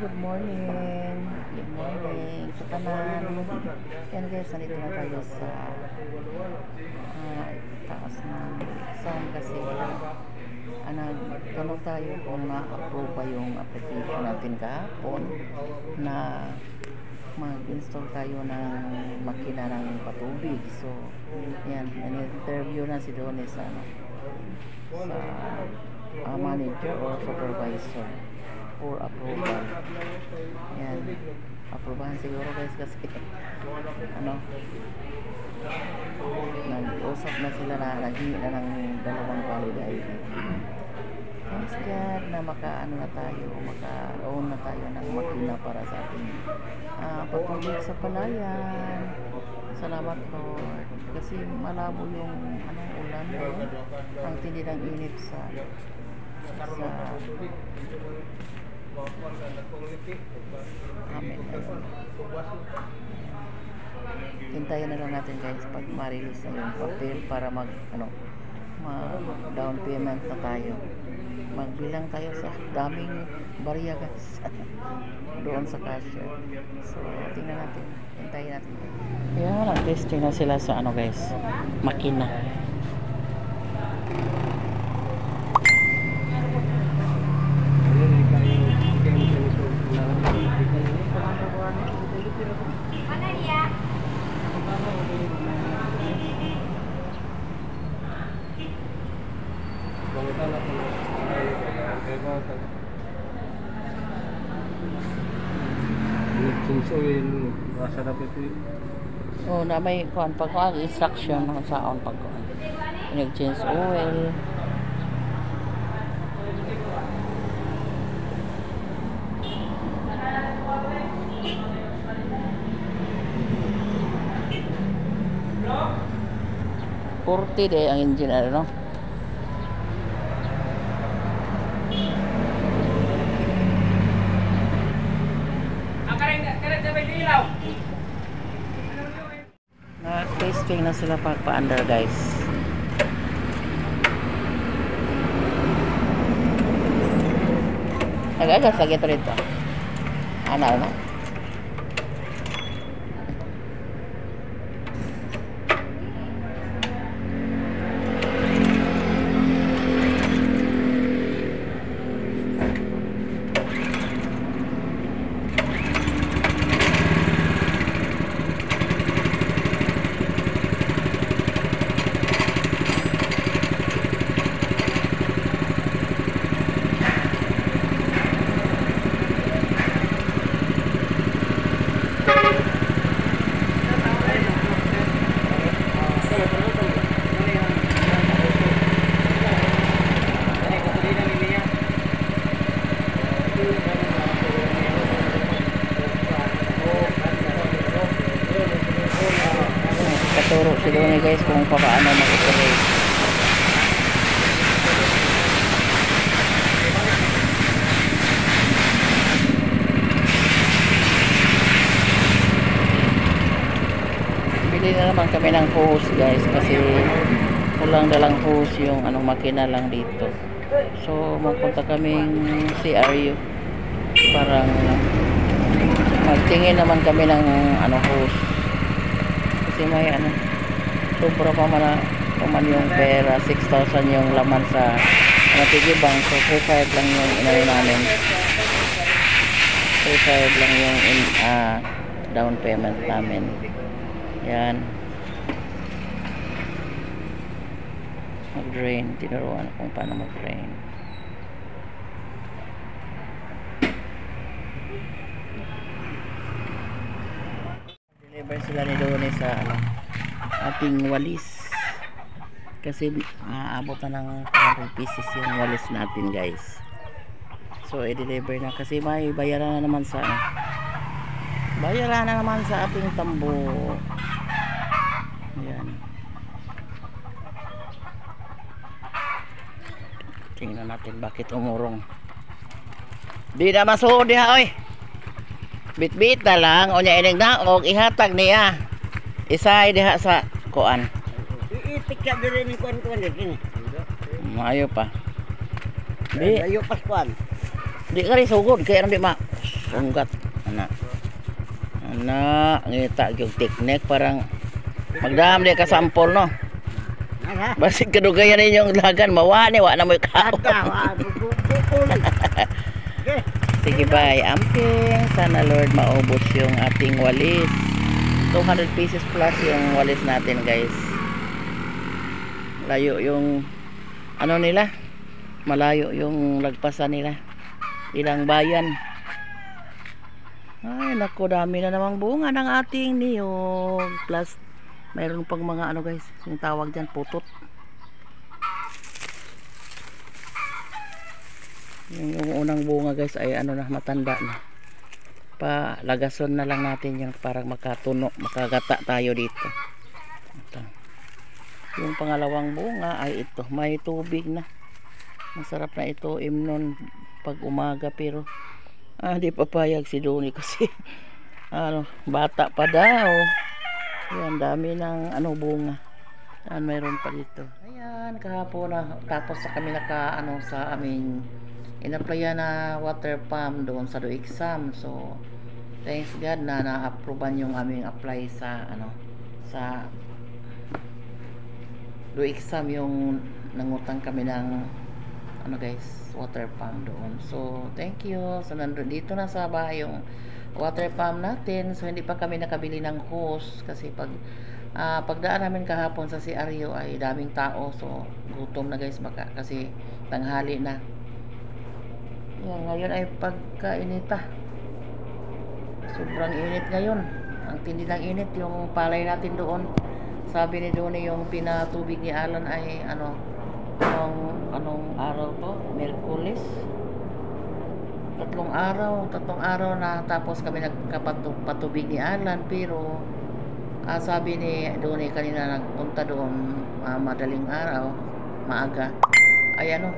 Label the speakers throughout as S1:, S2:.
S1: good morning. Good morning sa tanan. Yan guys, nandito na tayo sa taas ng sound kasi tanong tayo kung na-approve ba yung application natin kahapon na mag-install tayo ng makina ng patubig. So, yan, in-interview na si Donnie sa manager or supervisor for approval. Yan, aprobahan siguro guys kasi nag-usap na sila na naghingi na ng dalawang valid ID. Thanks God na maka-own na tayo ng makina para sa ating patubig sa palayan. Salamat Lord kasi malabo yung ulan ang tindi ng init sa amin. Hintayin na lang natin guys pag ma-release na yung papel para down payment na tayo. Magbilang tayo sa daming barya guys doon sa cashier. So tingnan natin, hintayin natin. Yan, nag-testing na sila sa guys, makina. Oh, na may kuan pag instruction ng saon pag nag-change oil. Porty de ang engine no. Na-testing na sila pa-under guys. Nag-agas lagi ito rito. Anal na. Katuro si Donnie guys kung paano mag-operate. Bili na naman kami ng hose guys kasi kulang dalang hose yung makina lang dito. So magpunta kaming CRU parang magtingin naman kami ng hose kasi may sobra pa man yung pera. 6,000 yung laman sa tigibang. So 3,500 lang yung inano namin, 3,500 lang yung down payment namin. Yan, mag-drain, tinuruan kung paano mag-drain. Deliver sila ni Donnie sa ating walis kasi aabot na ng 100 pieces yung walis natin guys. So i-deliver na kasi may bayaran na naman sa ating tambo. Ayan, tingnan natin bakit umurong. Di na masuod diha oy. Bit-bit na lang o niya ining naog ihatag niya isay diha sa kuan.
S2: Iitik ka diri ni kuan din.
S1: Maayo pa.
S2: Di ayo pas kuan.
S1: Di ka rin sugod kaya di unggat ana ngita yung technique parang magdam di ka sampol no
S2: Nara.
S1: basig kadugayan ninyong lagan mawani wa na mo ikaw
S2: Ada, bukol. Okay.
S1: sige bye amping sana Lord maubos yung ating walis 200 pieces plus yung walis natin guys layo yung ano nila malayo yung lagpasan nila ilang bayan. Ay nako dami na namang bunga ng ating niyog plus mayroon pang mga ano guys yung tawag dyan putot yung unang bunga guys ay ano na matanda na palagason na lang natin yung parang makatuno makagata tayo dito ito. Yung pangalawang bunga ay ito may tubig na masarap na ito imnon pag umaga pero di papayag si Donnie kasi ano bata pa daw yan dami ng ano bunga yan mayroon pa dito ayan kahapon na tapos sa kami naka ano sa aming inaplyan na water pump doon sa do exam so thanks God na na-approvean yung aming apply sa ano sa do exam yung nangutang kami ng ano guys water pump doon so thank you so nandun dito na sa bahay yung water pump natin so hindi pa kami nakabili ng hose kasi pagdaan namin kahapon sa CRU ay daming tao so gutom na guys baka kasi tanghali na yan ngayon ay pagkainita sobrang init ngayon ang tindi ng init yung palay natin doon sabi ni Donnie yung pinatubig ni Alan ay ano anong araw to? Merkulis tatlong araw na tapos kami nagkapatubig ni Alan pero sabi ni Donnie kanina nagpunta doon madaling araw maaga ay ano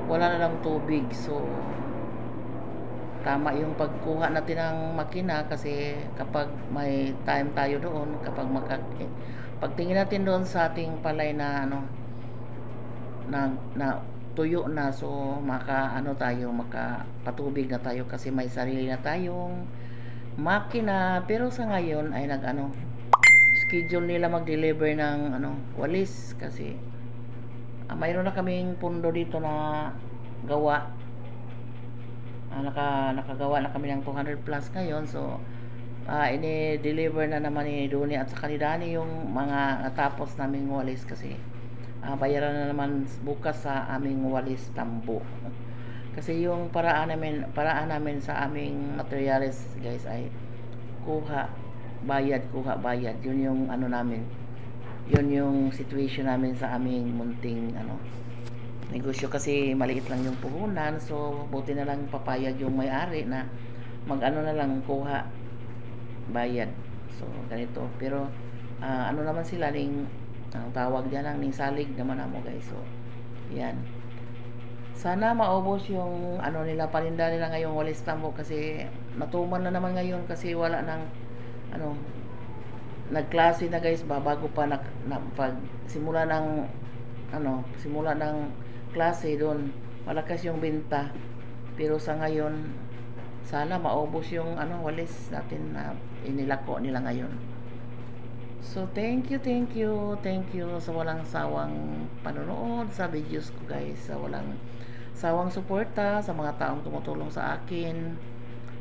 S1: wala na lang tubig so tama yung pagkuha natin ng makina kasi kapag may time tayo doon kapag pagtingin natin doon sa ating palay na ano na tuyo na so makapatubig na tayo kasi may sarili na tayong makina pero sa ngayon ay schedule nila mag-deliver ng walis kasi mayroon na kaming pundo dito na gawa nakagawa na kami ng 200 plus ngayon so ini-deliver na naman ni Donnie at sa ni Danny yung mga natapos naming walis kasi bayaran na naman bukas sa aming walis tambo kasi yung paraan namin sa aming materials guys ay kuha bayad yun yung namin yun yung situation namin sa aming munting negosyo kasi maliit lang yung puhunan so buti na lang papayag yung may-ari na na lang kuha bayad so ganito pero naman sila ang tawag diyan lang ning salig naman mo guys so yan sana maubos yung nila paninda nila ngayong walis tambo kasi natuman na naman ngayon kasi wala nang nagklase na guys bago pa pag simula ng klase doon malakas yung benta pero sa ngayon sana maubos yung walis natin na inilako nila ngayon. So thank you sa walang sawang panonood sa videos ko guys, sa walang sawang suporta sa mga taong tumutulong sa akin,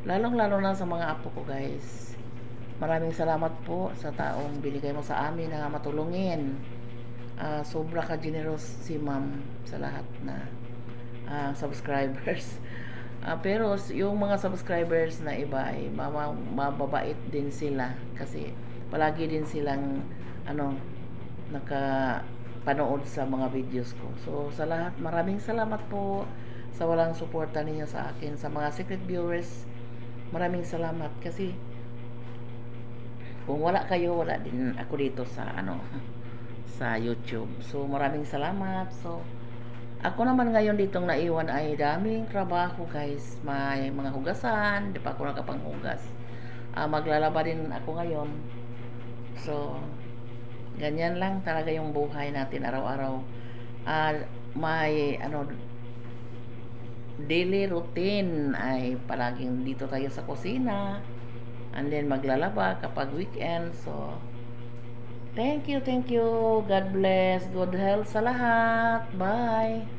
S1: lalong-lalo na sa mga apo ko guys. Maraming salamat po sa taong binigay mo sa amin na matulungin. Sobra ka generous si ma'am sa lahat na subscribers. Pero yung mga subscribers na iba ay mababait din sila kasi palagi din silang nakapanood sa mga videos ko. So sa lahat, maraming salamat po sa walang suporta ninyo sa akin. Sa mga secret viewers, maraming salamat kasi kung wala kayo, wala din ako dito sa sa YouTube. So maraming salamat. So ako naman ngayon ditong naiwan ay daming trabaho guys. May mga hugasan, di pa ako nakapanghugas. Maglalaba din ako ngayon. So ganyan lang talaga yung buhay natin araw-araw. May daily routine ay palaging dito tayo sa kusina. And then maglalaba kapag weekend. So, thank you, thank you. God bless. Good health sa lahat. Bye.